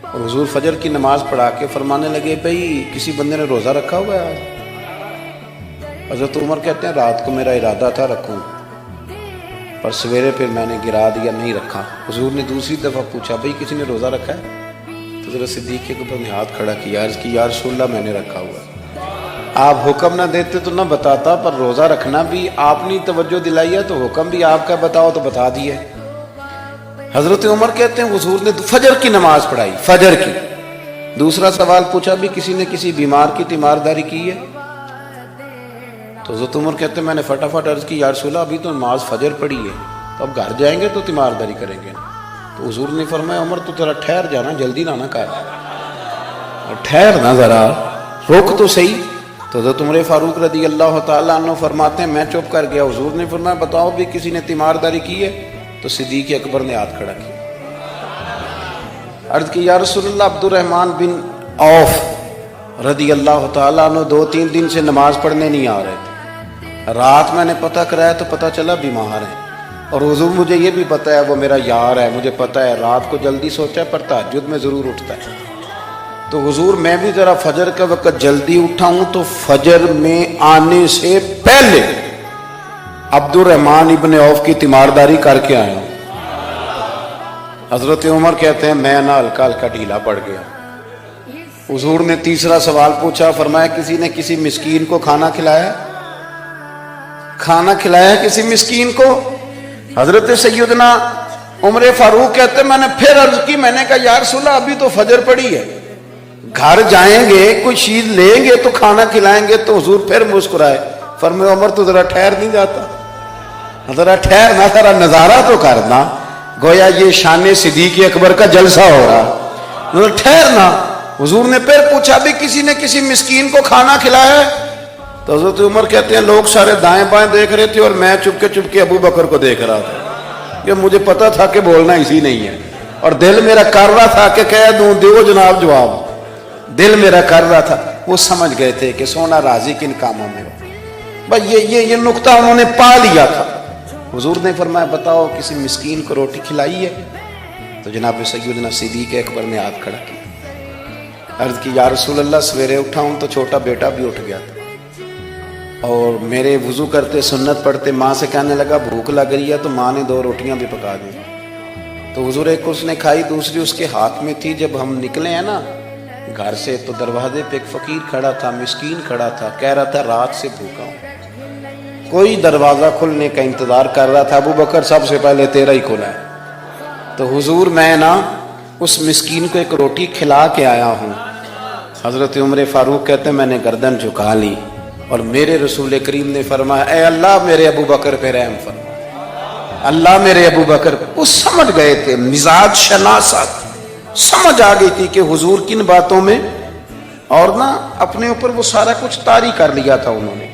اور حضور فجر کی نماز پڑھا کے فرمانے لگے بھئی کسی بندے نے روزہ رکھا ہوا ہے آج؟ حضرت عمر کہتے ہیں رات کو میرا ارادہ تھا رکھوں، پر سویرے پھر میں نے گرا دیا، نہیں رکھا۔ حضور نے دوسری دفعہ پوچھا بھئی کسی نے روزہ رکھا ہے؟ تو حضرت صدیق کے اوپر نے ہاتھ کھڑا کیا، عرض کی یا رسول اللہ میں نے رکھا ہوا ہے۔ آپ حکم نہ دیتے تو نہ بتاتا، پر روزہ رکھنا بھی آپ نے توجہ دلائی ہے تو حکم بھی آپ کا بتاؤ تو بتا دیے۔ حضرت عمر کہتے ہیں حضور نے فجر کی نماز پڑھائی، فجر کی۔ دوسرا سوال پوچھا بھی کسی نے کسی بیمار کی تیمارداری کی ہے؟ تو حضرت عمر کہتے ہیں میں نے فٹافٹ عرض کی یا رسول اللہ ابھی تو نماز فجر پڑھی ہے، تو اب گھر جائیں گے تو تیمارداری کریں گے۔ تو حضور نے فرمایا عمر تو ذرا ٹھہر جانا، جلدی نہ کر، ٹھہر نہ ذرا، روک تو صحیح۔ تو حضرت عمر فاروق رضی اللہ تعالیٰ عنہ فرماتے ہیں میں چپ کر گیا۔ حضور نے فرمایا بتاؤ بھی کسی نے تیمارداری کی ہے؟ تو صدیق اکبر نے ہاتھ کھڑا کیا، عرض کی یا رسول اللہ عبد الرحمن بن عوف رضی اللہ تعالیٰ عنہ 2-3 دن سے نماز پڑھنے نہیں آ رہے تھے، رات میں نے پتہ کرایا تو پتہ چلا بیمار ہیں، اور حضور مجھے یہ بھی پتہ ہے وہ میرا یار ہے، مجھے پتہ ہے رات کو جلدی سوتا ہے پر تہجد میں ضرور اٹھتا ہے۔ تو حضور میں بھی ذرا فجر کا وقت جلدی اٹھا ہوں تو فجر میں آنے سے پہلے عبد الرحمن ابن عوف کی تیمارداری کر کے آیا ہوں۔ حضرت عمر کہتے ہیں میں نہ ہلکا ہلکا ڈھیلا پڑ گیا۔ حضور نے تیسرا سوال پوچھا، فرمایا کسی نے کسی مسکین کو کھانا کھلایا؟ کھانا کھلایا کسی مسکین کو؟ حضرت سیدنا عمر فاروق کہتے ہیں میں نے پھر عرض کی، میں نے کہا یا رسول اللہ ابھی تو فجر پڑی ہے، گھر جائیں گے کوئی چیز لیں گے تو کھانا کھلائیں گے۔ تو حضور پھر مسکرائے، فرمایا عمر تو ذرا ٹھہر نہیں جاتا، ذرا ٹھہرنا، ذرا نظارہ تو کرنا، گویا یہ شان صدیق اکبر کا جلسہ ہو رہا، ذرا ٹھہرنا۔ حضور نے پھر پوچھا بھی کسی نے کسی مسکین کو کھانا کھلایا ہے؟ تو حضرت عمر کہتے ہیں لوگ سارے دائیں بائیں دیکھ رہے تھے اور میں چپ کے ابو بکر کو دیکھ رہا تھا، کہ مجھے پتا تھا کہ بولنا اسی نہیں ہے، اور دل میرا کر رہا تھا کہ کہہ دوں دیو جناب جواب، دل میرا کر رہا تھا۔ وہ سمجھ گئے تھے کہ سونا راضی کن کاموں میں ہو، بس یہ نقطہ انہوں نے پا لیا تھا۔ حضور نے فرمایا بتاؤ کسی مسکین کو روٹی کھلائی ہے؟ تو جناب سیدنا صدیق اکبر نے ہاتھ کھڑا کیا، عرض کی یا رسول اللہ سویرے اٹھا ہوں تو چھوٹا بیٹا بھی اٹھ گیا تھا، اور میرے وضو کرتے سنت پڑھتے ماں سے کہنے لگا بھوک لگ رہی ہے، تو ماں نے 2 روٹیاں بھی پکا دی۔ تو حضور ایک اس نے کھائی، دوسری اس کے ہاتھ میں تھی۔ جب ہم نکلے ہیں نا گھر سے تو دروازے پہ ایک فقیر کھڑا تھا، مسکین کھڑا تھا، کہہ رہا تھا رات سے بھوکا ہوں، کوئی دروازہ کھلنے کا انتظار کر رہا تھا، ابو بکر سب سے پہلے تیرا ہی کھلا ہے۔ تو حضور میں نا اس مسکین کو ایک روٹی کھلا کے آیا ہوں۔ حضرت عمر فاروق کہتے ہیں میں نے گردن جھکا لی، اور میرے رسول کریم نے فرمایا اے اللہ میرے ابو بکر پہ رحم فرما، اللہ میرے ابو بکر۔ وہ سمجھ گئے تھے، مزاج شناست سمجھ آ گئی تھی کہ حضور کن باتوں میں، اور نا اپنے اوپر وہ سارا کچھ طاری کر لیا تھا انہوں نے۔